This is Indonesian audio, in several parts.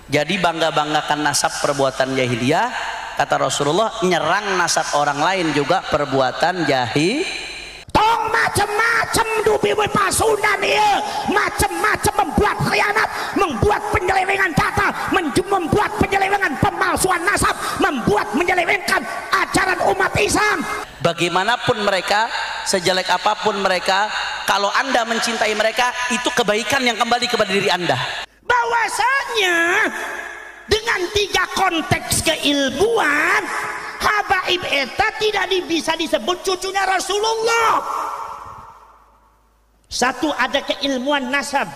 Jadi bangga-banggakan nasab perbuatan jahiliyah, kata Rasulullah, nyerang nasab orang lain juga perbuatan jahil. Tong macam-macam dupi pasundan ya, macam-macam membuat khianat, membuat penyelewengan data, membuat penyelewengan pemalsuan nasab, membuat menyelewengkan ajaran umat Islam. Bagaimanapun mereka, sejelek apapun mereka, kalau Anda mencintai mereka, itu kebaikan yang kembali kepada diri Anda. Bahwasanya dengan 3 konteks keilmuan, habaib eta tidak bisa disebut cucunya Rasulullah. Satu, ada keilmuan nasab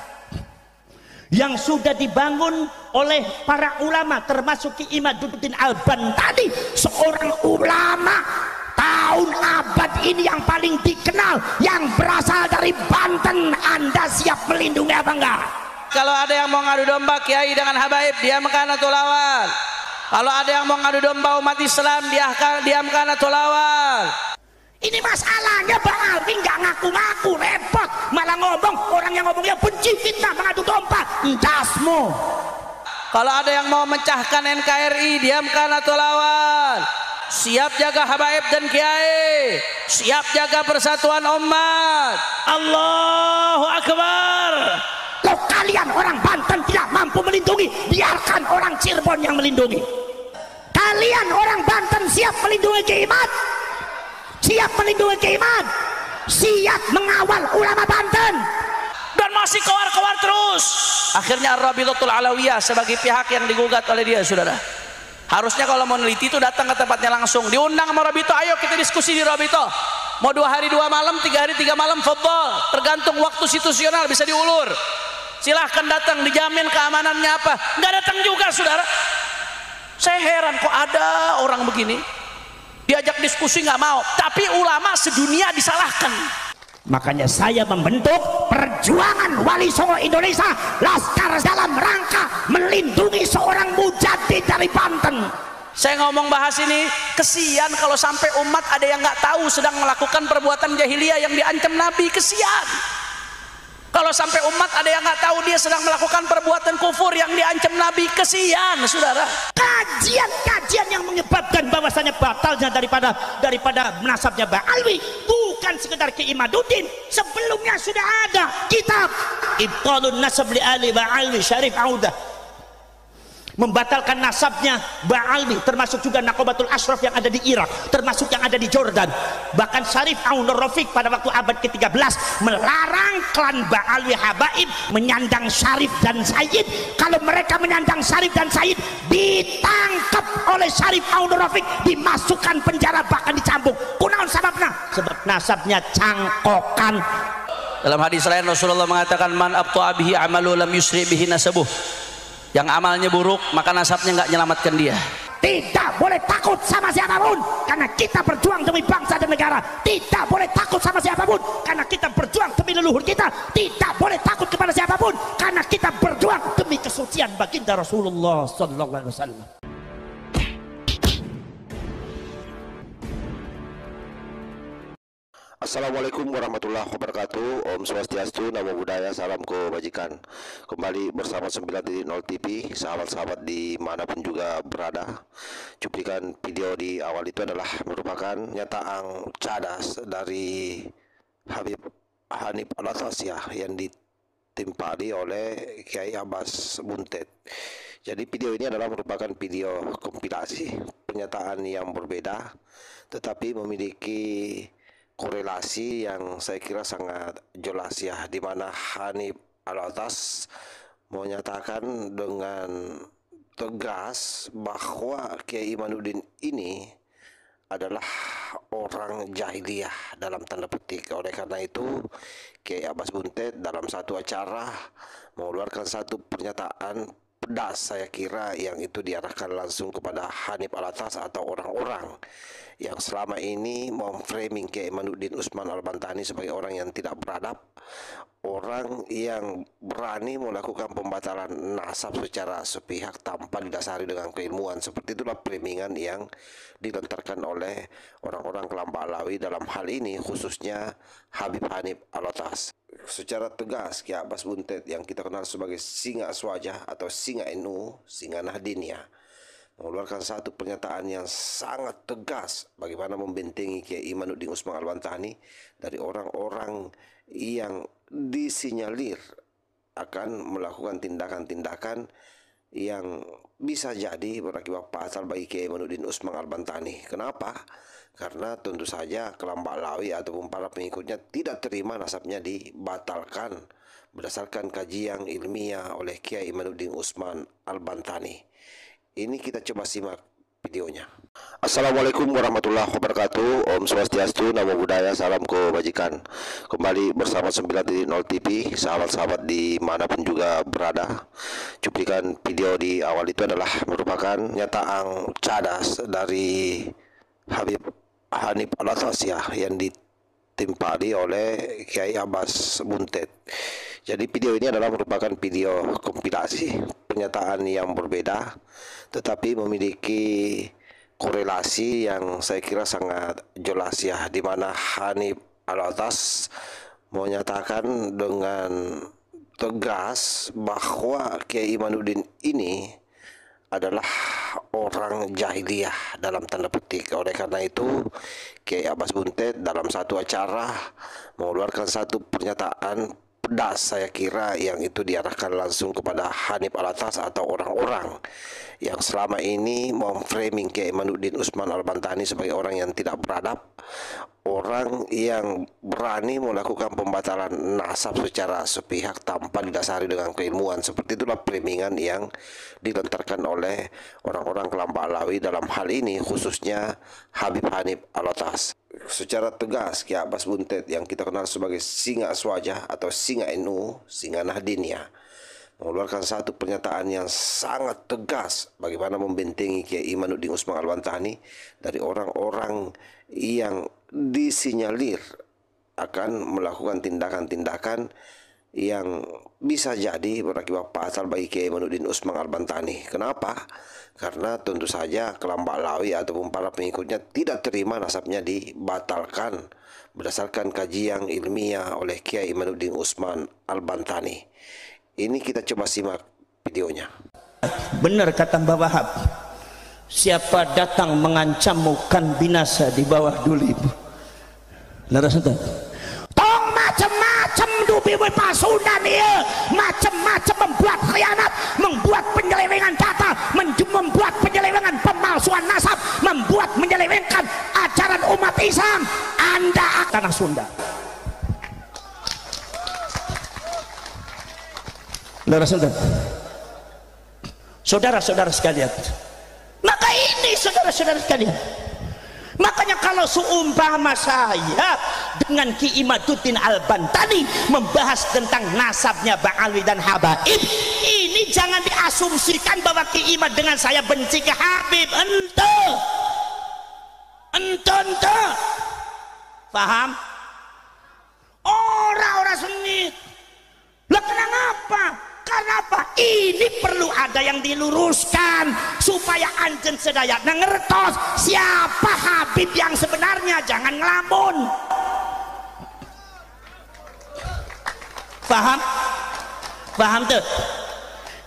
yang sudah dibangun oleh para ulama, termasuk Ki Imaduddin Al-Bantani, seorang ulama tahun abad ini yang paling dikenal, yang berasal dari Banten. Anda siap melindungi apa enggak? Kalau ada yang mau ngadu domba kiai dengan habaib, diamkan atau lawan. Kalau ada yang mau ngadu domba umat Islam, diamkan atau lawan. Ini masalahnya Bang Alvin nggak ngaku-ngaku, repot, malah ngomong. Orang yang ngomongnya benci fitnah mengadu domba, entasmu. Kalau ada yang mau mecahkan NKRI, diamkan atau lawan. Siap jaga habaib dan kiai, siap jaga persatuan umat. Allahu Akbar. Kalau kalian orang Banten tidak mampu melindungi, biarkan orang Cirebon yang melindungi. Kalian orang Banten siap melindungi Ki Imad, siap melindungi Ki Imad, siap mengawal ulama Banten, dan masih kewar-kewar terus. Akhirnya Ar-Rabitatul Alawiyah sebagai pihak yang digugat oleh dia, saudara. Harusnya kalau mau neliti itu datang ke tempatnya langsung, diundang sama Rabito, ayo kita diskusi di Rabito. Mau 2 hari 2 malam, 3 hari 3 malam, fadhol, tergantung waktu situasional, bisa diulur. Silahkan datang, dijamin keamanannya apa. Nggak datang juga, saudara. Saya heran kok ada orang begini, diajak diskusi nggak mau, tapi ulama sedunia disalahkan. Makanya saya membentuk Perjuangan Wali Songo Indonesia, Laskar dalam rangka melindungi seorang mujadid dari Banten. Saya ngomong bahas ini, kesian kalau sampai umat ada yang nggak tahu sedang melakukan perbuatan jahiliyah yang diancam Nabi. Kesian kalau sampai umat ada yang nggak tahu dia sedang melakukan perbuatan kufur yang diancam Nabi. Kesian, saudara. Kajian yang menyebabkan bahwasanya batalnya daripada nasabnya Ba'alwi bukan sekedar Ki Imaduddin. Sebelumnya sudah ada kitab Ibtalun Nasab li Ali Ba'alwi Syarif Audah, membatalkan nasabnya Ba'alwi, termasuk juga Naqobatul Ashraf yang ada di Irak, termasuk yang ada di Jordan. Bahkan Syarif Aunur Rafiq pada waktu abad ke-13 melarang klan Ba'alwi habaib menyandang Syarif dan Sayyid. Kalau mereka menyandang Syarif dan Sayyid, ditangkap oleh Syarif Aunur Rafiq, dimasukkan penjara, bahkan dicambuk. Kunaon sababna? Sebab nasabnya cangkokan. Dalam hadis lain Rasulullah mengatakan, man abta'a bihi amalu lam yusri bihi nasabuh. Yang amalnya buruk maka nasabnya nggak menyelamatkan dia. Tidak boleh takut sama siapapun karena kita berjuang demi bangsa dan negara. Tidak boleh takut sama siapapun karena kita berjuang demi leluhur kita. Tidak boleh takut kepada siapapun karena kita berjuang demi kesucian baginda Rasulullah sallallahu alaihi wasallam. Assalamualaikum warahmatullahi wabarakatuh. Om Swastiastu, Namo Buddhaya, salam kebajikan. Kembali bersama 9.0 TV, sahabat-sahabat dimanapun juga berada. Cuplikan video di awal itu adalah merupakan nyataan cadas dari Habib Hanif Al-Atasiyah yang ditimpali oleh Kiai Abbas Buntet. Jadi video ini adalah merupakan video kompilasi pernyataan yang berbeda, tetapi memiliki korelasi yang saya kira sangat jelas ya, di mana Hanif Al-Atas menyatakan dengan tegas bahwa Kiai Imaduddin ini adalah orang jahiliyah dalam tanda petik. Oleh karena itu Kiai Abbas Buntet dalam satu acara mengeluarkan satu pernyataan pedas, saya kira, yang itu diarahkan langsung kepada Hanif Al-Atas atau orang-orang yang selama ini memframing Kiai Imaduddin Usman Al-Bantani sebagai orang yang tidak beradab, orang yang berani melakukan pembatalan nasab secara sepihak tanpa didasari dengan keilmuan. Seperti itulah perimingan yang dilontarkan oleh orang-orang kelompok Alawi dalam hal ini, khususnya Habib Hanif Alatas. Secara tegas Kiai Abbas Buntet yang kita kenal sebagai Singa Aswajah atau Singa NU, Singa Nahdliniyah, mengeluarkan satu pernyataan yang sangat tegas bagaimana membentengi Kiai Imanuddin Usman Al-Bantani dari orang-orang yang disinyalir akan melakukan tindakan-tindakan yang bisa jadi berakibat fatal bagi Kiai Imanuddin Usman Al-Bantani. Kenapa? Karena tentu saja kelompok Alawi ataupun para pengikutnya tidak terima nasabnya dibatalkan berdasarkan kajian ilmiah oleh Kiai Imanuddin Usman Al-Bantani. Ini kita coba simak videonya. Assalamualaikum warahmatullahi wabarakatuh. Om Swastiastu, Namo Buddhaya, salam kebajikan. Kembali bersama 9.0 TV, sahabat-sahabat dimanapun juga berada. Cuplikan video di awal itu adalah merupakan nyataan cadas dari Habib Hanif Alatas yang ditimpali oleh Kiai Abbas Buntet. Jadi video ini adalah merupakan video kompilasi pernyataan yang berbeda, tetapi memiliki korelasi yang saya kira sangat jelas ya, di mana Hanif Alatas menyatakan dengan tegas bahwa Kiai Imanuddin ini adalah orang jahiliyah dalam tanda petik. Oleh karena itu Kiai Abbas Buntet dalam satu acara mengeluarkan satu pernyataan pedas, saya kira, yang itu diarahkan langsung kepada Hanif Alatas atau orang-orang yang selama ini memframing Kiai Imanuddin Usman Al-Bantani sebagai orang yang tidak beradab, orang yang berani melakukan pembatalan nasab secara sepihak tanpa didasari dengan keilmuan. Seperti itulah perimingan yang dilontarkan oleh orang-orang kelompok Alawi dalam hal ini, khususnya Habib Hanif Alatas. Secara tegas Kiai Abbas Buntet yang kita kenal sebagai Singa Aswajah atau Singa NU, Singa Nahdliniyah, mengeluarkan satu pernyataan yang sangat tegas bagaimana membentengi Kiai Imanuddin Usman Al-Bantani dari orang-orang yang disinyalir akan melakukan tindakan-tindakan yang bisa jadi berakibat fatal bagi Kiai Imanuddin Usman Al-Bantani. Kenapa? Karena tentu saja kelompok Alawi ataupun para pengikutnya tidak terima nasabnya dibatalkan berdasarkan kajian ilmiah oleh Kiai Imanuddin Usman Al-Bantani. Ini kita coba simak videonya. Benar kata Mbah Wahab, siapa datang mengancammu kan binasa di bawah duli. Laras itu tong macam-macam dubi Pasundan ya, macam-macam membuat khianat, membuat penyelewengan data, membuat penyelewengan pemalsuan nasab, membuat menyelewengkan ajaran umat Islam. Anda tanah Sunda. Saudara-saudara sekalian, maka ini saudara-saudara sekalian, makanya kalau seumpama saya dengan Ki Imaduddin Al-Bantani membahas tentang nasabnya Ba'alwi dan Habaib, ini jangan diasumsikan bahwa Ki Imad dengan saya benci ke Habib. Ente paham? Orang-orang sengit lah, kenapa? Karena apa? Ini perlu ada yang diluruskan supaya anjen sedaya ngertos siapa Habib yang sebenarnya. Jangan ngelamun. Paham? Paham tuh?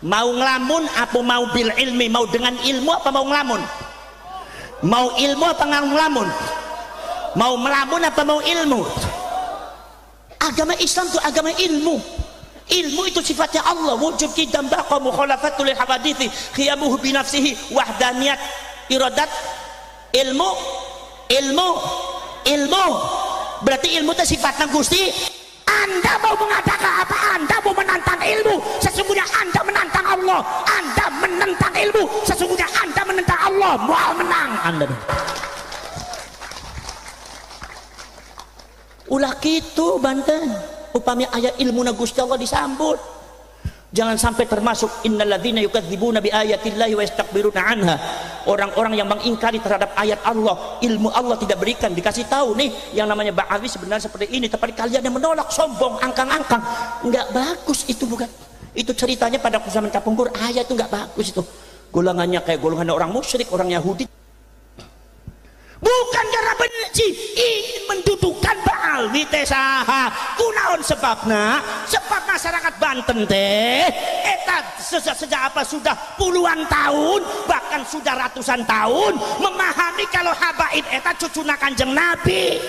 Mau ngelamun apa mau bil ilmi? Mau dengan ilmu apa mau ngelamun? Mau ilmu apa ngelamun? Mau melamun apa mau ilmu? Agama Islam itu agama ilmu. Ilmu itu sifatnya Allah, wujud qidam baqa mukhalafatul hawadithi khiyamuhu binafsihi wahdaniyat iradat. Ilmu berarti ilmu itu sifatnya Gusti. Anda mau mengatakan apa? Anda mau menantang ilmu, sesungguhnya Anda menantang Allah. Anda menentang ilmu, sesungguhnya Anda menentang Allah. Mau menang Anda. Ulah gitu Banten, upamanya ayat ilmu na Gusti Allah disambut. Jangan sampai termasuk innalladzina yukadzibuna biayatillahi wa yastakbiruna anha. Orang-orang yang mengingkari terhadap ayat Allah, ilmu Allah tidak berikan, dikasih tahu nih yang namanya ba'awi sebenarnya seperti ini, tapi kalian yang menolak, sombong, angkang-angkang. Enggak bagus itu, bukan. Itu ceritanya pada zaman kapungkur, ayat itu enggak bagus itu. Golongannya kayak golongan orang musyrik, orang Yahudi. Bukan karena benci, ingin mendudukan Ba'alwi teh saha. Kunaon sebabna? Sebab masyarakat Banten teh eta sejak apa sudah puluhan tahun, bahkan sudah ratusan tahun memahami kalau habaib eta cucuna Kanjeng Nabi.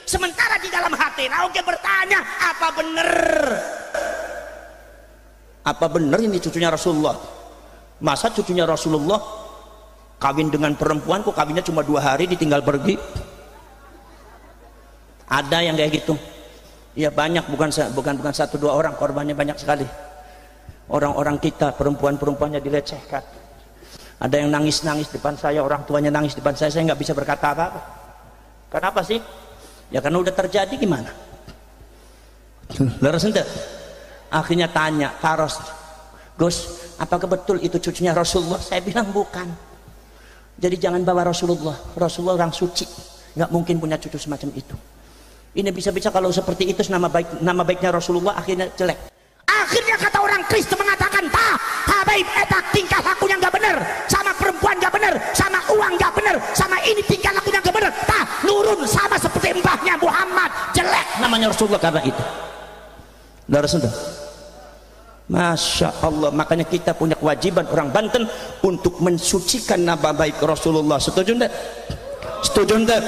Sementara di dalam hati oke bertanya, apa bener? Apa bener ini cucunya Rasulullah? Masa cucunya Rasulullah kawin dengan perempuan kok kawinnya cuma 2 hari ditinggal pergi? Ada yang kayak gitu ya, banyak, bukan 1-2 orang, korbannya banyak sekali. Orang-orang kita, perempuannya dilecehkan. Ada yang nangis-nangis depan saya, orang tuanya nangis depan saya nggak bisa berkata apa-apa. Kenapa sih? Ya karena udah terjadi, gimana? Leres ente? Akhirnya tanya Faros, Gus, apakah betul itu cucunya Rasulullah? Saya bilang bukan. Jadi jangan bawa Rasulullah orang suci, nggak mungkin punya cucu semacam itu. Ini bisa-bisa kalau seperti itu nama baiknya Rasulullah akhirnya jelek. Akhirnya kata orang Kristen mengatakan, habaib etak tingkah lakunya nggak bener, sama perempuan nggak bener, sama uang nggak bener, sama ini tingkah lakunya nggak bener, nurun sama seperti mbahnya Muhammad, jelek namanya Rasulullah karena itu. Dari sudah. Masya Allah, makanya kita punya kewajiban orang Banten untuk mensucikan nama baik Rasulullah. Setuju enggak? Setuju enggak?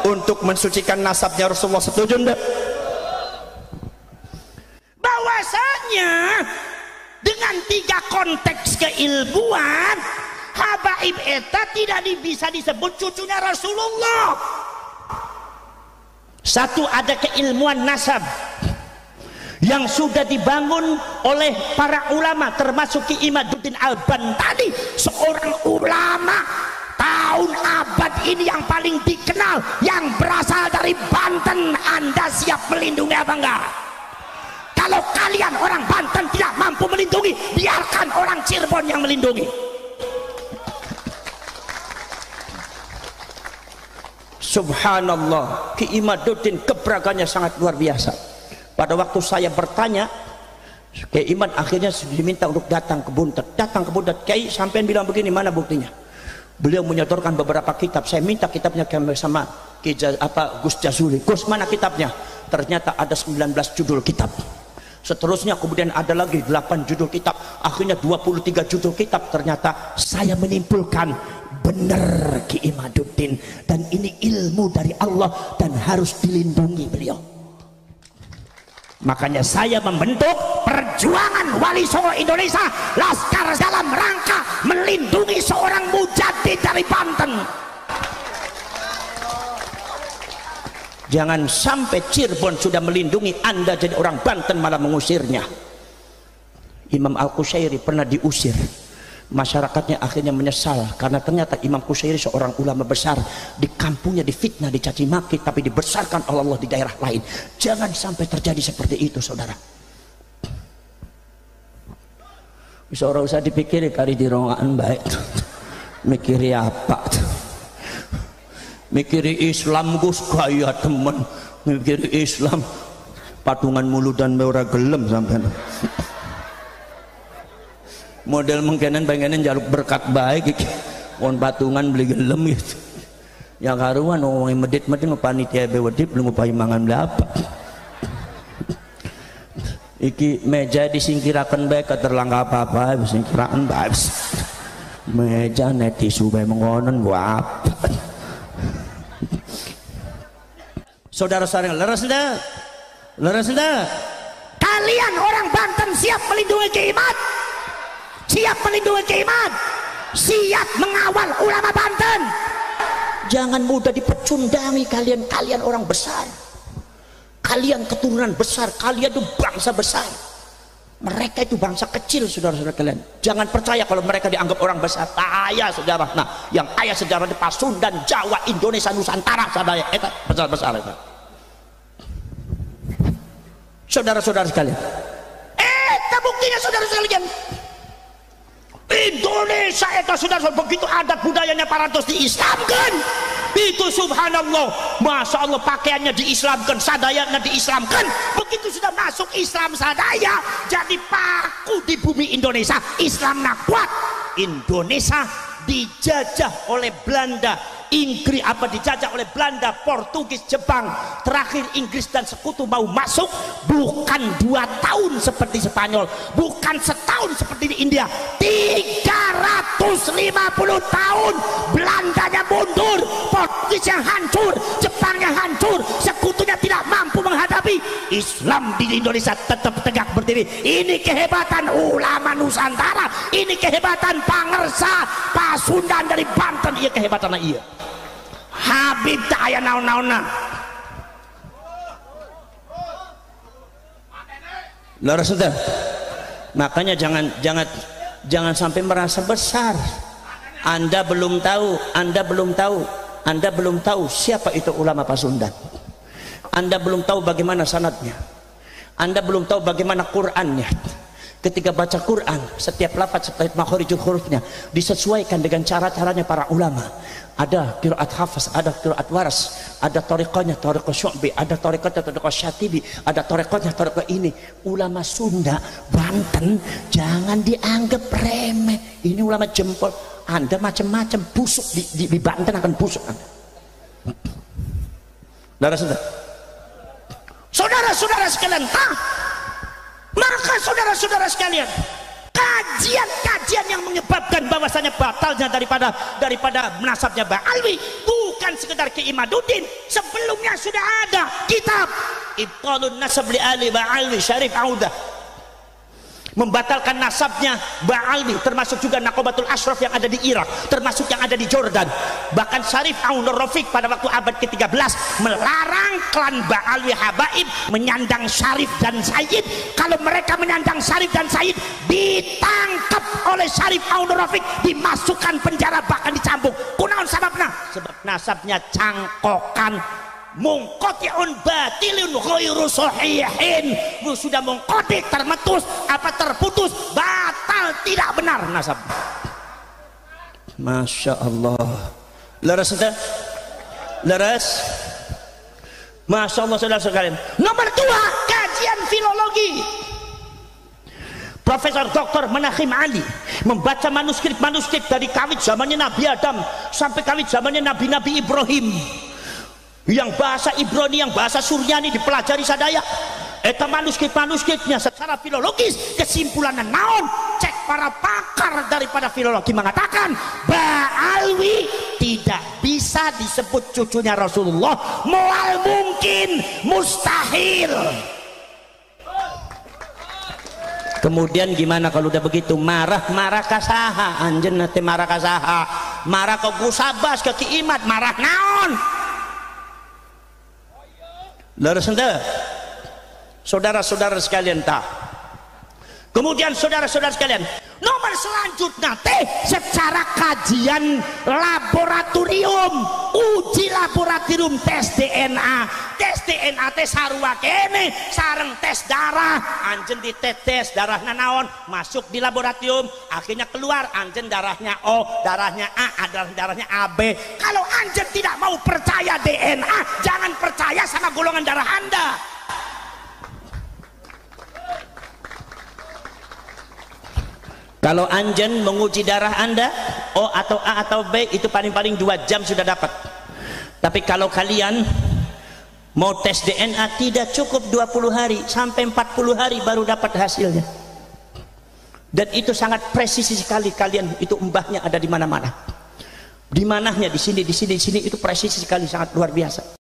Untuk mensucikan nasabnya Rasulullah. Setuju enggak? Bahwasanya dengan 3 konteks keilmuan, habaib eta tidak bisa disebut cucunya Rasulullah. Satu, ada keilmuan nasab yang sudah dibangun oleh para ulama, termasuk Ki Imaduddin Al-Bantani, seorang ulama tahun abad ini yang paling dikenal, yang berasal dari Banten. Anda siap melindungi apa enggak? Kalau kalian orang Banten tidak mampu melindungi, biarkan orang Cirebon yang melindungi. Subhanallah, Ki Imaduddin keberagamannya sangat luar biasa. Pada waktu saya bertanya, Kiai Iman akhirnya diminta untuk datang ke Buntet. Kiai sampean bilang begini, mana buktinya? Beliau menyodorkan beberapa kitab. Saya minta kitabnya sama Gus Jazuli. Gus, mana kitabnya? Ternyata ada 19 judul kitab. Seterusnya kemudian ada lagi 8 judul kitab. Akhirnya 23 judul kitab. Ternyata saya menyimpulkan benar Ki Imaduddin, dan ini ilmu dari Allah dan harus dilindungi beliau. Makanya saya membentuk Perjuangan Wali Songo Indonesia, Laskar, dalam rangka melindungi seorang mujadid dari Banten. Jangan sampai Cirebon sudah melindungi Anda jadi orang Banten malah mengusirnya. Imam Al-Qushairi pernah diusir, masyarakatnya akhirnya menyesal karena ternyata Imam Qushairi seorang ulama besar, di kampungnya difitnah, dicaci maki, tapi dibesarkan oleh Allah di daerah lain. Jangan sampai terjadi seperti itu, saudara. Bisa orang usah dipikiri kali di rongan baik. Mikiri apa? Mikiri Islam Gus kaya temen. Mikiri Islam patungan mulu dan ora gelem sampean. Model mengkenan pengenan jaluk berkat baik iki won patungan beli gelem gitu. Yang karuan wong medit-medit panitia bewedip lu ngupahi mangan berapa. Iki meja disingkirakan bae keterlangka apa-apa disingkirakan bae. Meja net tisu bae mengonon gua apa. Saudara-saudara, leres enggak? Leres enggak? Kalian orang Banten siap melindungi Ki Imad? Siap melindungi Ki Imad, siap mengawal ulama Banten. Jangan mudah dipecundangi kalian orang besar, kalian keturunan besar, kalian itu bangsa besar. Mereka itu bangsa kecil, saudara-saudara kalian. Jangan percaya kalau mereka dianggap orang besar. Ayah sejarah, nah yang ayah sejarah di Pasundan, Jawa, Indonesia, Nusantara, sadaya eta besar-besar itu. Saudara-saudara sekalian, buktinya saudara sekalian, Indonesia itu saudara, begitu adat budayanya parantos diislamkan, itu subhanallah, masya Allah, pakaiannya diislamkan, sadayanya diislamkan, begitu sudah masuk Islam sadaya jadi paku di bumi Indonesia. Islam kuat. Indonesia dijajah oleh Belanda, Inggris, dijajah oleh Belanda, Portugis, Jepang, terakhir Inggris dan sekutu mau masuk, bukan 2 tahun seperti Spanyol, bukan setahun seperti di India, 350 tahun. Belandanya mundur, Portugis yang hancur, Jepang yang hancur, sekutunya tidak mampu menghadapi. Islam di Indonesia tetap tegak berdiri. Ini kehebatan ulama Nusantara, ini kehebatan pangersa Pasundan dari Banten, iya kehebatan iya. Habib tak aya naon-naonna. Lora sudah. Makanya jangan sampai merasa besar. Anda belum tahu siapa itu ulama Pasundan. Anda belum tahu bagaimana sanadnya. Anda belum tahu bagaimana Qur'annya. Ketika baca Quran, setiap lafaz, setiap makhorijul hurufnya disesuaikan dengan cara-caranya para ulama. Ada qiraat Hafs, ada qiraat Waras, ada tariqahnya tariqah Syu'bi, ada tariqahnya tariqah Syatibi, ada tariqahnya tariqah ini. Ulama Sunda, Banten, jangan dianggap remeh. Ini ulama jempol. Anda macam-macam busuk di Banten akan busuk Anda. Saudara-saudara sekalian, maka saudara-saudara sekalian, kajian-kajian yang menyebabkan bahwasanya batalnya daripada nasabnya Ba'alwi bukan sekedar Ki Imaduddin. Sebelumnya sudah ada kitab Ibtalun Nasab li Ali Ba'alwi Syarif Audah, membatalkan nasabnya Ba'alwi, termasuk juga Naqobatul Ashraf yang ada di Irak, termasuk yang ada di Jordan. Bahkan Syarif Aunur Rafiq pada waktu abad ke-13 melarang klan Ba'alwi Habaib menyandang Syarif dan Sayyid. Kalau mereka menyandang Syarif dan Sayyid, ditangkap oleh Syarif Aunur Rafiq, dimasukkan penjara, bahkan dicambuk. Kunaon sababna? Sebab nasabnya cangkokan, mungkotiun batilun ghairu sahihin. Sudah mungkoti, termetus apa terputus, batal, tidak benar nasab. Masya Allah. Leres sudah? Leres? Masya Allah saudara sekalian. Nomor 2, kajian filologi. Profesor Dr. Menachim Ali membaca manuskrip dari kawit zamannya Nabi Adam sampai kawit zamannya Nabi Ibrahim, yang bahasa Ibrani, yang bahasa Suryani dipelajari sadaya. Eta manuskripnya secara filologis kesimpulannya naon? Cek para pakar daripada filologi mengatakan Ba'alwi tidak bisa disebut cucunya Rasulullah, mual mungkin, mustahil. Kemudian gimana kalau udah begitu? Marah kasaha anjen nanti, marah kasaha, marah ke Gusabas, ke Ki Imad, marah naon? Leres ente, saudara-saudara sekalian tak. Kemudian saudara-saudara sekalian, nomor selanjutnya teh secara kajian laboratorium, uji laboratorium tes DNA teh sarua kene sareng tes darah. Anjen ditetes darahnya naon, masuk di laboratorium, akhirnya keluar anjen darahnya O, darahnya A, darahnya AB. Kalau anjen tidak mau percaya DNA, jangan percaya sama golongan darah Anda. Kalau anjen menguji darah Anda O atau A atau B, itu paling-paling 2 jam sudah dapat. Tapi kalau kalian mau tes DNA, tidak cukup 20 hari sampai 40 hari baru dapat hasilnya. Dan itu sangat presisi sekali. Kalian itu mbahnya ada di mana-mana. Di mananya, di sini, itu presisi sekali, sangat luar biasa.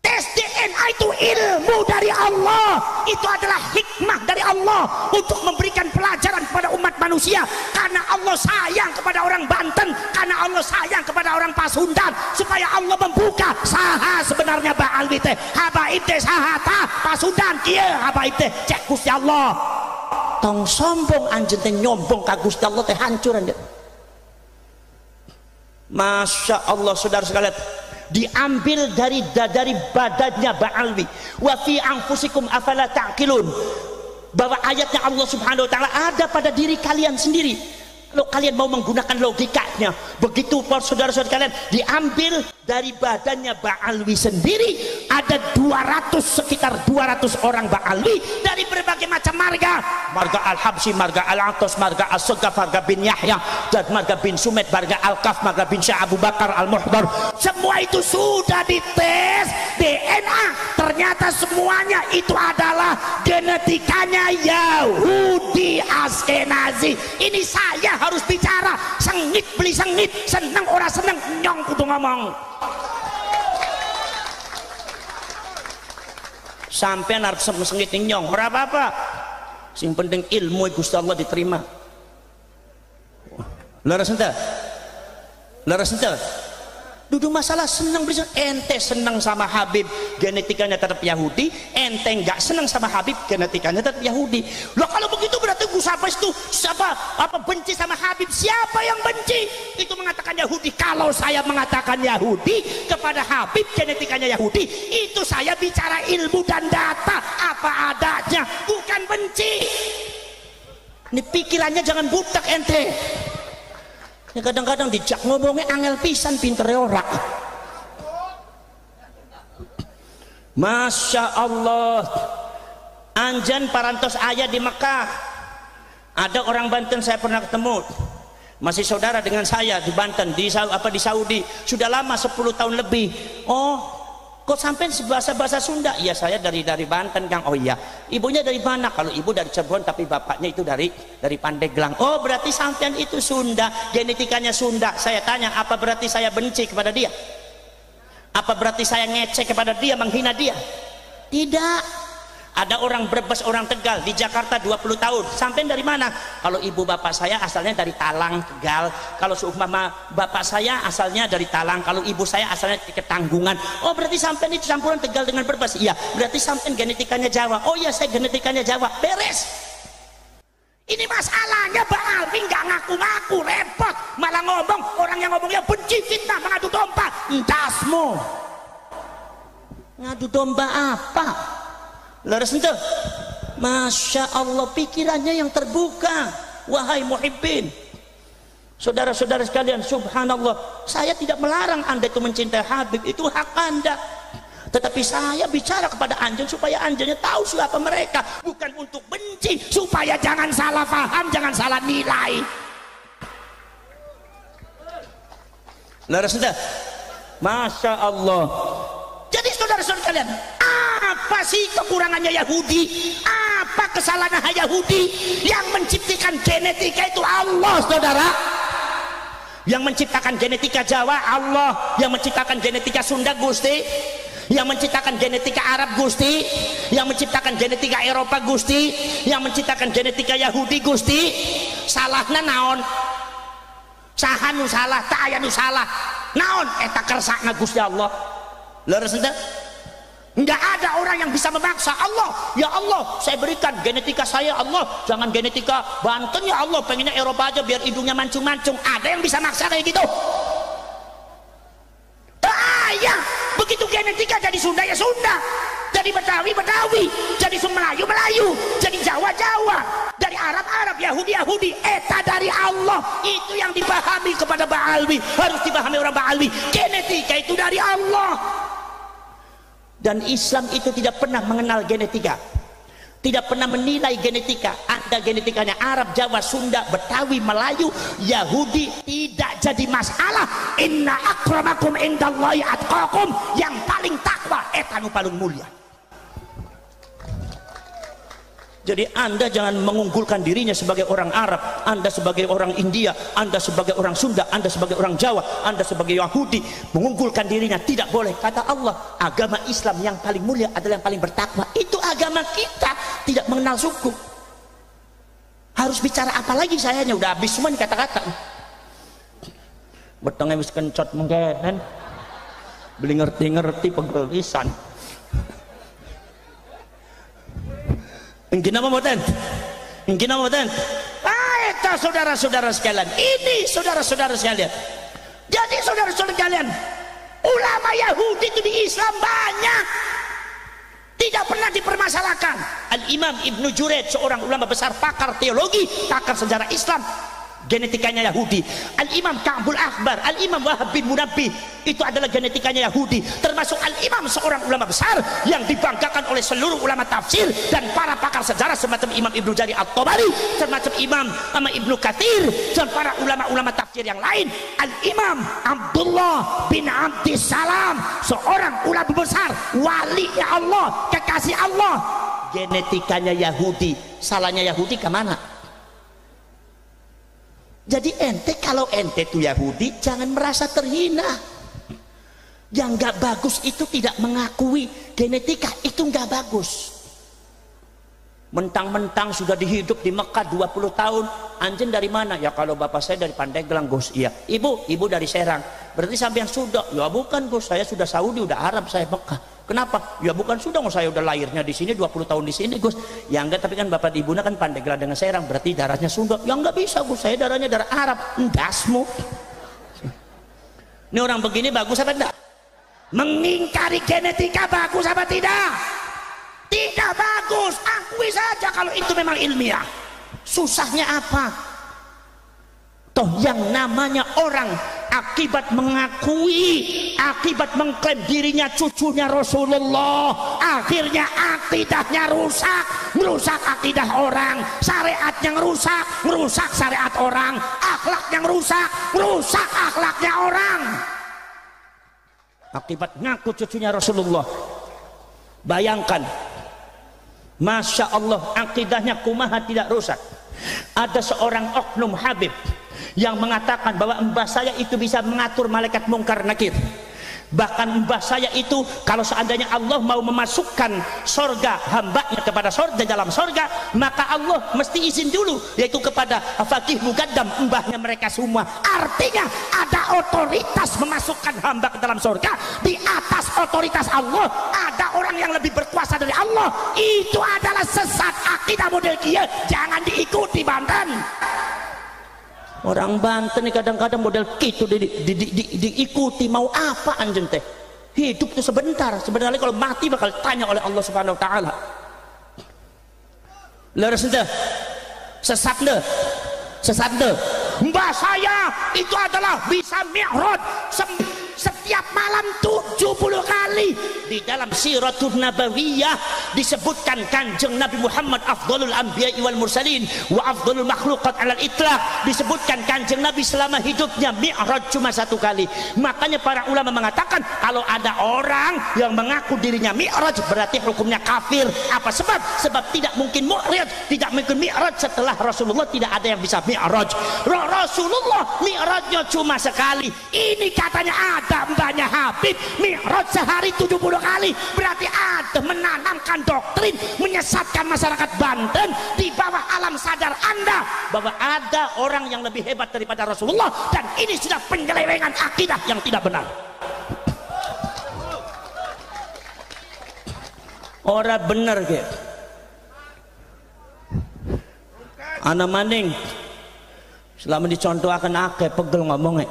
Tes DNA itu ilmu dari Allah, itu adalah hikmah dari Allah untuk memberikan pelajaran kepada umat manusia. Karena Allah sayang kepada orang Banten, karena Allah sayang kepada orang Pasundan, supaya Allah membuka saha sebenarnya Ba'alwi teh, habaib teh saha tah Pasundan kieu habaib teh, cek Gusti Allah. Tong sombong anjeun teh nyombong ka Gusti Allah teh hancur anjeun. Masya Allah saudara sekalian, diambil dari badannya Ba'alwi. Wa fi anfusikum afala ta'qilun. bahwa ayatnya Allah Subhanahu wa taala ada pada diri kalian sendiri. Kalau kalian mau menggunakan logikanya, begitu saudara-saudara kalian diambil dari badannya Ba'alwi sendiri, ada sekitar 200 orang Ba'alwi dari berbagai macam marga Al-Habsyi, marga Al-Atas, marga As-Saggaf, marga bin Yahya, dan marga bin Sumed, marga Al-Kaf, marga bin Syekh Abu Bakar Al-Muhdar. Semua itu sudah dites DNA, ternyata semuanya itu adalah genetikanya Yahudi Askenazi. Ini saya harus bicara, sengit beli sengit, seneng ora seneng nyong kudu ngomong. Sampai harus sengit nyong ora apa-apa, sing penting ilmu Gusti Allah diterima. Leres ente duduk masalah senang beli ente senang sama Habib genetikanya tetap Yahudi, ente nggak senang sama Habib genetikanya tetap Yahudi. Loh kalau begitu berarti siapa benci sama Habib? Siapa yang benci? Itu mengatakan Yahudi. Kalau saya mengatakan Yahudi kepada Habib genetikanya Yahudi, itu saya bicara ilmu dan data apa adanya, bukan benci. Ini pikirannya jangan butak ente. Ya kadang-kadang dijak ngomongnya angel pisan, pinter ora. Masya Allah, anjan parantos ayah di Mekah. Ada orang Banten saya pernah ketemu, masih saudara dengan saya di Banten, di Saudi, sudah lama 10 tahun lebih. Oh, kok sampai bahasa Sunda? Iya saya dari Banten Kang. Oh iya, ibunya dari mana? Kalau ibu dari Cirebon tapi bapaknya itu dari Pandeglang. Oh berarti sampean itu Sunda, genetikanya Sunda. Saya tanya, apa berarti saya benci kepada dia? Apa berarti saya ngecek kepada dia, menghina dia? Tidak. Ada orang Brebes, orang Tegal di Jakarta 20 tahun. Sampean dari mana? Kalau ibu bapak saya asalnya dari Talang, Tegal. Kalau seumpama bapak saya asalnya dari Talang, kalau ibu saya asalnya dari Ketanggungan. Oh berarti sampean itu campuran Tegal dengan Brebes. Iya, berarti sampean genetikanya Jawa. Oh iya, saya genetikanya Jawa. Beres. Ini masalahnya Ba'alwi nggak ngaku-ngaku, repot. Malah ngomong, orang yang ngomongnya benci, fitnah, mengadu domba. Entasmu. Ngadu domba apa? Leres ente? Masya Allah, pikirannya yang terbuka. Wahai muhibbin, saudara-saudara sekalian, subhanallah, saya tidak melarang anda itu mencintai Habib, itu hak anda. Tetapi saya bicara kepada anjing supaya anjingnya tahu siapa mereka, bukan untuk benci, supaya jangan salah paham, jangan salah nilai. Leres ente? Masya Allah. Jadi saudara-saudara kalian, apa sih kekurangannya Yahudi? Apa kesalahan Yahudi? Yang menciptakan genetika itu Allah, saudara. Yang menciptakan genetika Jawa Allah, yang menciptakan genetika Sunda Gusti, yang menciptakan genetika Arab Gusti, yang menciptakan genetika Eropa Gusti, yang menciptakan genetika Yahudi Gusti. Salahnya naon? Sahanu salah, ta'ayanu salah. Naon eta kersakna Gusti Allah. Leres ente? Enggak ada orang yang bisa memaksa Allah. Ya Allah, saya berikan genetika saya Allah, jangan genetika Banten ya Allah, pengennya Eropa aja biar hidungnya mancung-mancung. Ada yang bisa maksa kayak gitu? Ya, begitu genetika jadi Sunda ya Sunda, jadi Betawi Betawi, jadi Melayu Melayu, jadi Jawa Jawa, dari Arab Arab, Yahudi Yahudi. Eta dari Allah. Itu yang dipahami kepada Ba'alwi, harus dipahami orang Ba'alwi. Genetika itu dari Allah. Dan Islam itu tidak pernah mengenal genetika, tidak pernah menilai genetika. Ada genetikanya Arab, Jawa, Sunda, Betawi, Melayu, Yahudi, tidak jadi masalah. Inna akramakum indallahi atqakum, yang paling takwa eta nu paling mulia. Jadi anda jangan mengunggulkan dirinya sebagai orang Arab, anda sebagai orang India, anda sebagai orang Sunda, anda sebagai orang Jawa, anda sebagai Yahudi, mengunggulkan dirinya tidak boleh. Kata Allah, agama Islam yang paling mulia adalah yang paling bertakwa. Itu agama kita, tidak mengenal suku. Harus bicara apa lagi sayanya? Udah habis semua kata-kata. Betengnya wis kencot mengkenen, beli ngerti-ngerti pegel pisan. Ingin apa moten? Ingin apa moten? Itu saudara-saudara sekalian. Ini saudara-saudara sekalian. Jadi saudara-saudara sekalian, ulama Yahudi itu di Islam banyak. Di tidak pernah dipermasalahkan. Al-Imam Ibnu Jurayj, seorang ulama besar, pakar teologi, pakar sejarah Islam, genetikanya Yahudi. Al-Imam Ka'bul Akhbar, Al-Imam Wahab bin Munabbih, itu adalah genetikanya Yahudi. Termasuk Al-Imam, seorang ulama besar yang dibanggakan oleh seluruh ulama tafsir dan para pakar sejarah semacam Imam Ibnu Jarir At-Tabari, semacam Imam Ibnu Katsir, dan para ulama-ulama tafsir yang lain. Al-Imam Abdullah bin Abdissalam, seorang ulama besar, wali Allah, kekasih Allah, genetikanya Yahudi. Salahnya Yahudi kemana? Jadi ente, kalau ente itu Yahudi, jangan merasa terhina. Yang nggak bagus itu tidak mengakui genetika, itu nggak bagus. Mentang-mentang sudah dihidup di Mekah 20 tahun, anjen dari mana? Ya kalau bapak saya dari Pandeglang, Gus. Iya. Ibu dari Serang. Berarti sampai yang sudah? Ya bukan, Gus, saya sudah Saudi, udah Arab, saya Mekah. Kenapa? Ya bukan sudah, saya udah lahirnya di sini 20 tahun di sini, Gus. Ya enggak, tapi kan bapak ibunya kan Pandeglang dengan Serang, berarti darahnya Sunda. Ya enggak bisa, Gus, saya darahnya darah Arab. Endasmu. Ini orang begini bagus apa enggak? Mengingkari genetika bagus apa tidak? Tidak bagus. Akui saja kalau itu memang ilmiah. Susahnya apa? Toh yang namanya orang akibat mengakui, akibat mengklaim dirinya cucunya Rasulullah, akhirnya akidahnya rusak, merusak akidah orang, syariatnya rusak, merusak syariat orang, akhlaknya rusak, merusak akhlaknya orang. Akibat ngaku cucunya Rasulullah. Bayangkan, Masya Allah, akidahnya kumaha tidak rusak. Ada seorang oknum Habib yang mengatakan bahwa mbah saya itu bisa mengatur malaikat mungkar nakir. Bahkan mbah saya itu kalau seandainya Allah mau memasukkan sorga hambanya kepada sorga, dalam sorga, maka Allah mesti izin dulu, yaitu kepada Faqih Muqaddam, mbahnya mereka semua. Artinya ada otoritas memasukkan hamba ke dalam sorga. Di atas otoritas Allah ada orang yang lebih berkuasa dari Allah. Itu adalah sesat akidah model kia. Jangan diikuti, Banten. Orang Banten nih kadang-kadang model gitu diikuti. Mau apa anjing teh? Hidup itu sebentar, sebenarnya kalau mati bakal tanya oleh Allah Subhanahu wa taala. Leres ente, sesat deh. Mbah saya itu adalah bisa mi'raj setiap malam 70 kali. Di dalam Siratun Nabawiyah disebutkan Kanjeng Nabi Muhammad afdhalul anbiya'i wal mursalin wa afdhalul makhluqat 'alal itlaq. Disebutkan Kanjeng Nabi selama hidupnya mi'raj cuma 1 kali. Makanya para ulama mengatakan kalau ada orang yang mengaku dirinya mi'raj berarti hukumnya kafir. Apa sebab? Sebab tidak mungkin tidak mungkin mi'raj setelah Rasulullah, tidak ada yang bisa mi'raj. Rasulullah mi'rajnya cuma sekali. Ini katanya ada mbahnya Habib mi'raj sehari 70 kali. Berarti ada menanamkan doktrin, menyesatkan masyarakat Banten di bawah alam sadar Anda bahwa ada orang yang lebih hebat daripada Rasulullah, dan ini sudah penyelewengan akidah yang tidak benar. Orang bener ke ana maning selama dicontohkan akeh pegel ngomongnya.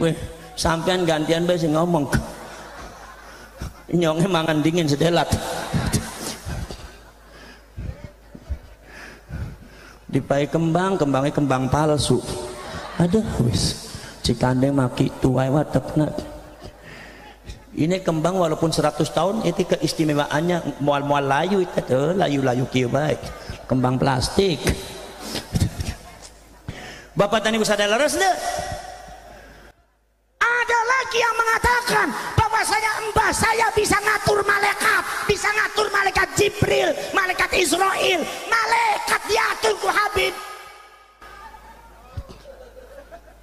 Weh, sampean gantian bae sing ngomong. Nyonge mangan dingin sedelat. Dipai kembangnya kembang palsu. Aduh wis, cikandeng maki tuai watepna. Ini kembang walaupun 100 tahun itu keistimewaannya mual-mual layu itu tuh, layu-layu kieu baik. Kembang plastik. Bapak tani bisa leres deh. Ada lagi yang mengatakan bahwasanya mbah saya bisa ngatur malaikat Jibril, malaikat Israel, malaikat diatur ku Habib.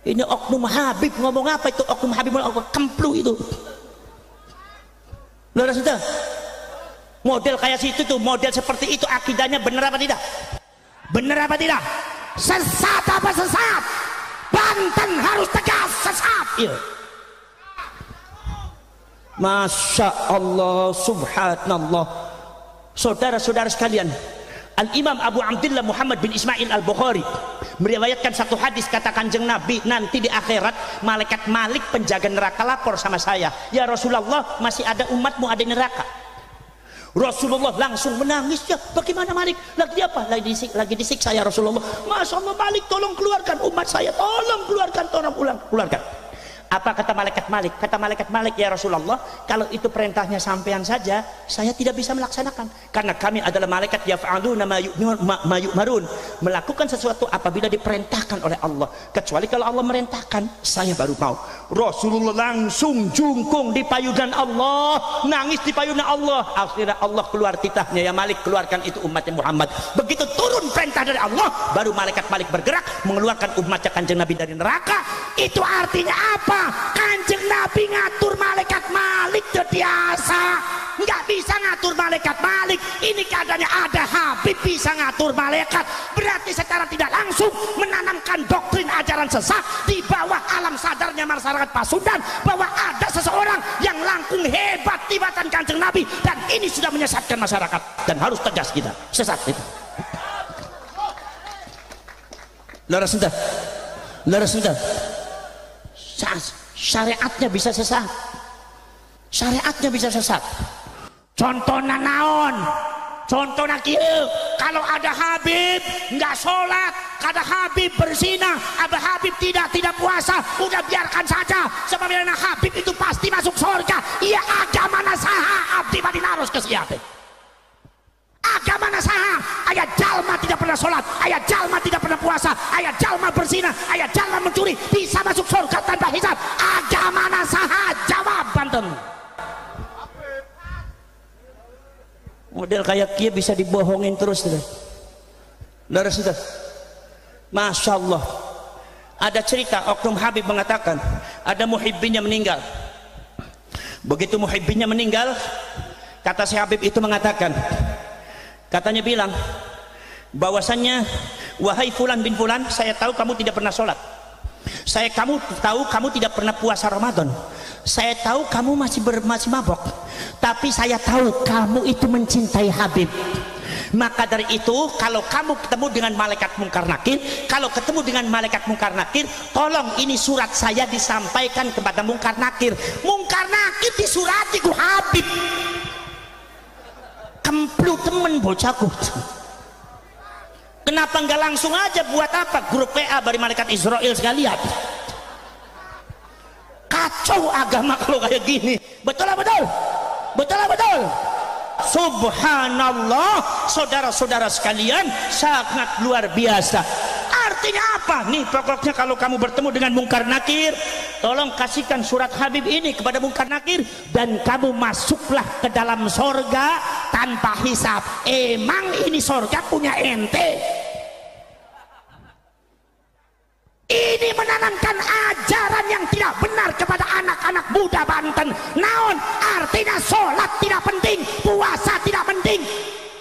Ini oknum Habib ngomong apa itu? Oknum Habib ngomong kemplu itu. Luar sudah. Model kayak situ tuh, model seperti itu akidahnya benar apa tidak? Benar apa tidak? Sesat apa sesat? Banten harus tegas sesat. Iya. Masya Allah, subhanallah. Saudara-saudara sekalian, Al-Imam Abu Abdullah Muhammad bin Ismail Al-Bukhari meriwayatkan satu hadis, kata Kanjeng Nabi, nanti di akhirat malaikat Malik penjaga neraka lapor sama saya, ya Rasulullah, masih ada umatmu ada neraka. Rasulullah langsung menangis, ya bagaimana Malik? Lagi apa? Lagi disiksa ya Rasulullah. Masya Allah Malik, tolong keluarkan umat saya, tolong keluarkan, tolong keluarkan. Apa kata malaikat Malik? Kata malaikat Malik, ya Rasulullah, kalau itu perintahnya sampean saja, saya tidak bisa melaksanakan, karena kami adalah malaikat yaf'aluna ma yu'marun, melakukan sesuatu apabila diperintahkan oleh Allah, kecuali kalau Allah merintahkan, saya baru mau. Rasulullah langsung jungkung di payunan Allah, nangis di payunan Allah. Akhirnya Allah keluar titahnya, ya Malik, keluarkan itu umatnya Muhammad. Begitu turun perintah dari Allah, baru malaikat Malik bergerak mengeluarkan umatnya Kanjeng Nabi dari neraka. Itu artinya apa? Kanjeng Nabi ngatur malaikat Malik biasa, nggak bisa ngatur malaikat Malik. Ini keadaannya ada Habib bisa ngatur malaikat, berarti secara tidak langsung menanamkan doktrin ajaran sesat di bawah alam sadarnya masyarakat Pasundan, bahwa ada seseorang yang langkung hebat di batan Kanjeng Nabi, dan ini sudah menyesatkan masyarakat dan harus tegas kita sesat itu. Laras entah syariatnya bisa sesat, syariatnya bisa sesat. Contohnya naon? Contohnya kieu, kalau ada Habib nggak sholat, ada Habib berzina, ada Habib tidak puasa, udah biarkan saja, sebabnya Habib itu pasti masuk surga. Iya, agama nasaha abdi badi naros kesiate. Agama nasaha, ayat jalma tidak pernah sholat, ayat jalma tidak pernah puasa, ayat jalma berzina, ayat jalma mencuri, bisa masuk surga tanpa hisab. Agama nasaha, jawab Banten. Model kayak kia bisa dibohongin terus. Masya Allah, ada cerita oknum Habib mengatakan ada muhibbinnya meninggal. Begitu muhibbinnya meninggal, kata si Habib itu mengatakan, katanya bilang bahwasannya, wahai fulan bin fulan, saya tahu kamu tidak pernah sholat, kamu tahu kamu tidak pernah puasa Ramadan, saya tahu kamu masih mabok, tapi saya tahu kamu itu mencintai Habib. Maka dari itu, kalau kamu ketemu dengan malaikat mungkar nakir, kalau ketemu dengan malaikat mungkar nakir, tolong ini surat saya disampaikan kepada mungkar nakir. Mungkar nakir disurati ku Habib. Kemplu temen bocahku. Kenapa nggak langsung aja buat apa grup PA dari malaikat Israel sekalian? Kacau agama kalau kayak gini. Betul lah betul. Betul lah betul. Subhanallah, saudara-saudara sekalian, sangat luar biasa. Artinya apa? Nih pokoknya kalau kamu bertemu dengan mungkar nakir, tolong kasihkan surat Habib ini kepada mungkar nakir, dan kamu masuklah ke dalam sorga tanpa hisab. Emang ini sorga punya ente? Ini menanamkan ajaran yang tidak benar kepada anak-anak muda Banten. Naon artinya sholat tidak penting, puasa tidak penting,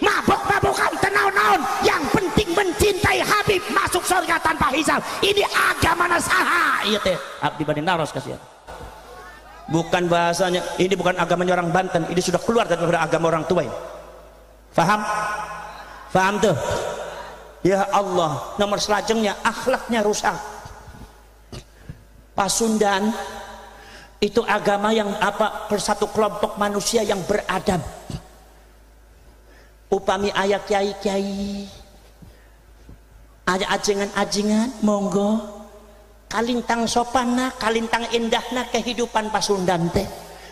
mabok-mabokan tenaun-naun, yang penting mencintai Habib, masuk surga tanpa hisab. Ini agama nasaha. Iya teh abdi bade naros kasihan. Bukan bahasanya, ini bukan agamanya orang Banten, ini sudah keluar daripada agama orang tua. Faham? Faham tuh? Ya Allah, nomor selanjutnya akhlaknya rusak. Pasundan itu agama yang apa? Persatu kelompok manusia yang beradab. Upami ayat kiai-kiai, ada ajengan-ajengan, monggo kalintang sopanna, kalintang indahna kehidupan Pasundan teh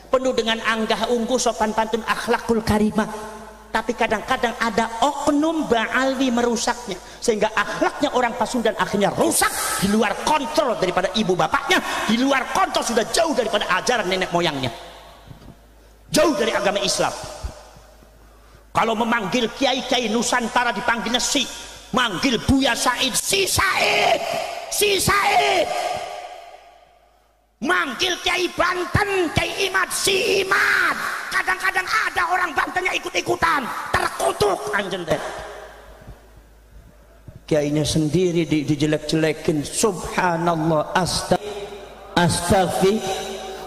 penuh dengan anggah ungguh, sopan pantun, akhlakul karimah. Tapi kadang-kadang ada oknum ba'alwi merusaknya, sehingga akhlaknya orang Pasundan akhirnya rusak, di luar kontrol daripada ibu bapaknya, di luar kontrol, sudah jauh daripada ajaran nenek moyangnya, jauh dari agama Islam. Kalau memanggil kiai-kiai Nusantara dipanggilnya si, manggil Buya Said, si Said, si Said. Manggil Kiai Banten, Kiai Imad, si Imad. Kadang-kadang ada orang Bantennya ikut-ikutan, terkutuk anjen teh. Kiainya sendiri dijelek-jelekin. Subhanallah,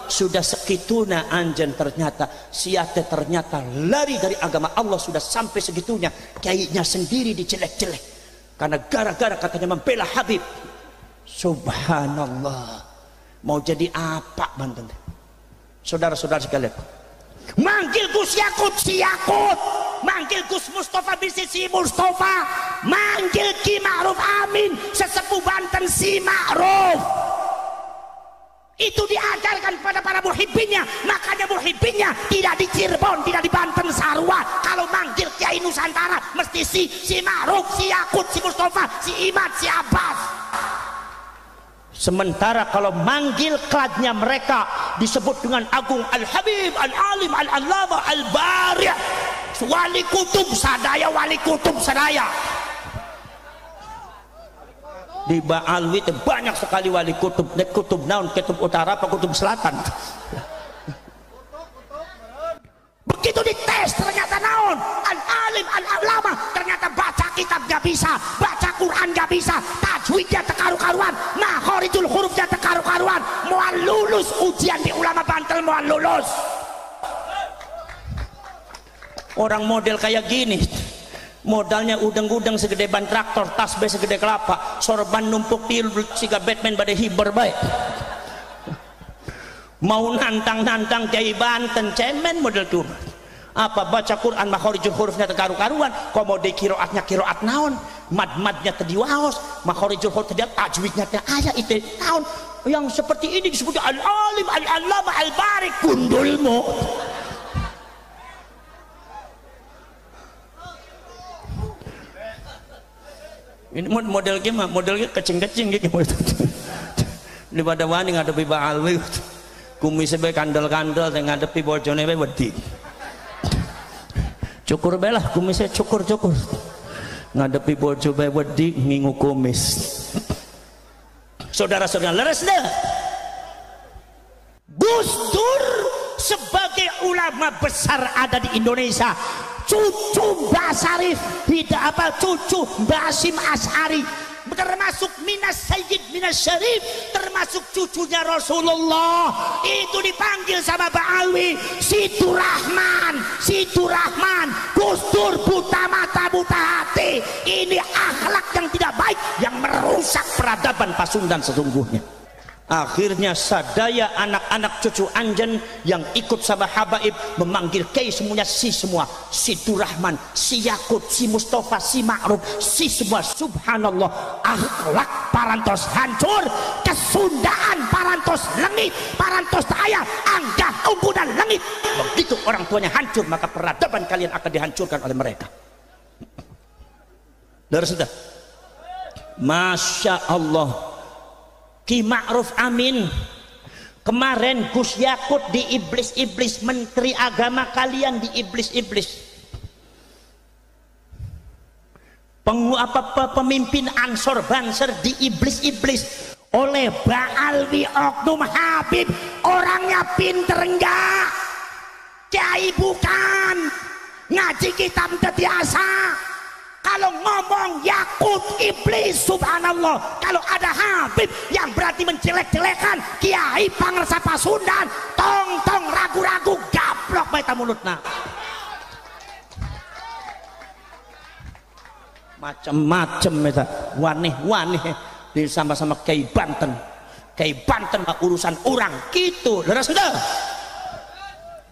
sudah sekituna anjen ternyata siate ternyata lari dari agama Allah sudah sampai segitunya kiainya sendiri dijelek-jelek karena gara-gara katanya membela Habib. Subhanallah, mau jadi apa Banten? Saudara-saudara sekalian, manggil Gus Yakut si Yakut, manggil Gus Mustafa bin si Mustafa, manggil Ki Ma'ruf Amin sesepuh Banten si Ma'ruf. Itu diajarkan pada para muhibbinnya. Makanya muhibbinnya tidak di Cirebon, tidak di Banten Sarua. Kalau manggil Kiai Nusantara mesti si Ma'ruf, si Yakut, si Mustafa, si Imad, si Abbas. Sementara kalau manggil kladnya mereka disebut dengan Agung Al-Habib, Al-Alim, Al-Allama, Al-Bari', Wali Kutub Sadaya, Wali Kutub Sadaya. Di Ba'alwi itu banyak sekali wali kutub. Kutub naon, kutub utara apa kutub selatan. Begitu dites ternyata naon, al-alim al-ulama, ternyata baca kitab gak bisa, baca Quran gak bisa, tajwidnya tekaru-karuan, makhorijul hurufnya tekaru-karuan. Mau lulus ujian di ulama Banten, mau lulus. Orang model kayak gini modalnya udeng-udeng segede ban traktor, tasbih segede kelapa, sorban numpuk tilu siga Batman pada hiber baik. Mau nantang-nantang Kiai Banten cemen model tuh. Apa baca Quran makhorijul hurufnya tekaru-karuan, komode kiroatnya kiroat naon, mad-madnya tediwaos, makhorijul huruf tadi tajwidnya teh aya itu naon. Yang seperti ini disebut al-alim, al-allama, al-bari, gundulmu. Ini model gimana? Modelnya kecing-kecing gitu. Di pada wani ngadepi Ba'alwi, kumisnya be kandel-kandel, ngadepi bojone be wedi. Cukur belah, kumisnya cukur-cukur. Ngadepi bojo be wedi, ngingu kumis. Saudara-saudara, leres dah. Gus Dur sebagai ulama besar ada di Indonesia. Cucu Mbak Sarif, tidak apa cucu Basim Ash'ari, termasuk Minas Sayyid Minas Syarif, termasuk cucunya Rasulullah. Itu dipanggil sama Ba'alwi Situ Rahman, Situ Rahman. Gus Dur buta mata buta hati. Ini akhlak yang tidak baik yang merusak peradaban Pasundan sesungguhnya. Akhirnya sadaya anak-anak cucu anjen yang ikut sama habaib memanggil Kiai semuanya si semua, Situ Rahman, si Yakut, si Mustafa, si Ma'ruf, si semua. Subhanallah, akhlak parantos hancur, kesundaan parantos lengit, parantos ayah anggah umbunan lengit. Begitu orang tuanya hancur, maka peradaban kalian akan dihancurkan oleh mereka. Dari sudah, Masya Allah. Ki Ma'ruf Amin kemarin Gus Yakut di iblis-iblis, menteri agama kalian di iblis-iblis, pemimpin Ansor Banser di iblis-iblis oleh Ba'alwi Oknum Habib. Orangnya pinter enggak? Kiai bukan, ngaji kitab biasa. Kalau ngomong Yakut iblis, subhanallah. Kalau ada Habib yang berarti menjelek-jelekan Kiai Pangersa Pasundan, tong-tong ragu-ragu gaplok baita mulutna. Macem-macem eta waneh-waneh di sama-sama Kiai Banten. Kiai Banten urusan orang gitu. Leres dah.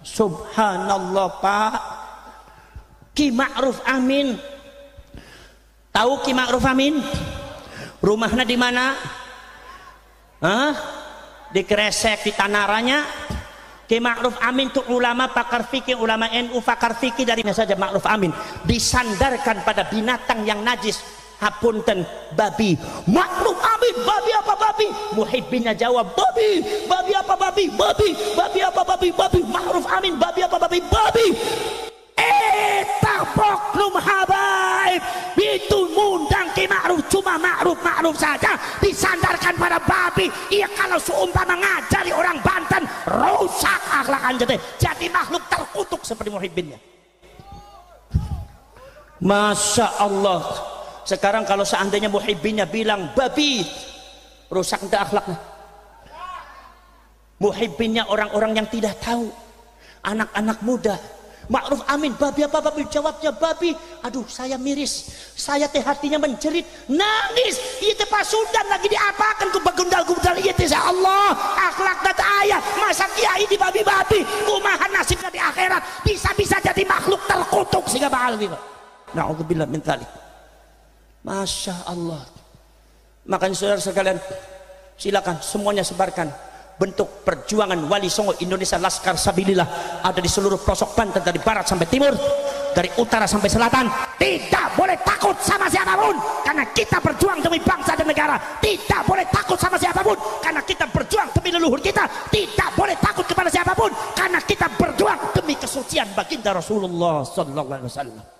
Subhanallah Pak. Ki Ma'ruf Amin. Tahu Ki Ma'ruf Amin? Rumahnya di mana? Di Kresek, di Tanaranya. Ki Ma'ruf Amin itu ulama pakar fikih, ulama NU pakar fikih. Dari saja Ma'ruf Amin disandarkan pada binatang yang najis. Hapunten, babi. Ma'ruf Amin, babi apa babi? Muhibbinnya jawab, babi. Babi apa babi? Babi. Babi apa babi? Babi. Ma'ruf Amin, babi apa babi? Babi. Oknum habaib itu mundang Ki Ma'ruf, cuma Ma'ruf saja disandarkan pada babi. Ia kalau seumpama mengajari orang Banten rusak akhlak anjete, jadi makhluk terkutuk seperti muhibbinnya. Masya Allah. Sekarang kalau seandainya muhibbinnya bilang babi, rusak entah akhlaknya. muhibbinnya orang-orang yang tidak tahu, anak-anak muda. Ma'ruf amin, babi apa babi? Jawabnya babi, aduh saya miris, saya teh hatinya menjerit, nangis. Iya teh pasudan lagi diapakan ku begundal-gundal iya teh Allah. Akhlak dan ayat masa kiai di babi-babi, kumaha nasibnya di akhirat, bisa-bisa jadi makhluk terkutuk sehingga ba'alwi. Na'udzubillah min dzalik. Masya Allah. Makanya saudara sekalian, silakan semuanya sebarkan bentuk perjuangan Wali Songo Indonesia Laskar Sabilillah ada di seluruh pelosok Banten, dari barat sampai timur, dari utara sampai selatan. Tidak boleh takut sama siapapun karena kita berjuang demi bangsa dan negara. Tidak boleh takut sama siapapun karena kita berjuang demi leluhur kita. Tidak boleh takut kepada siapapun karena kita berjuang demi kesucian baginda Rasulullah sallallahu alaihi wasallam.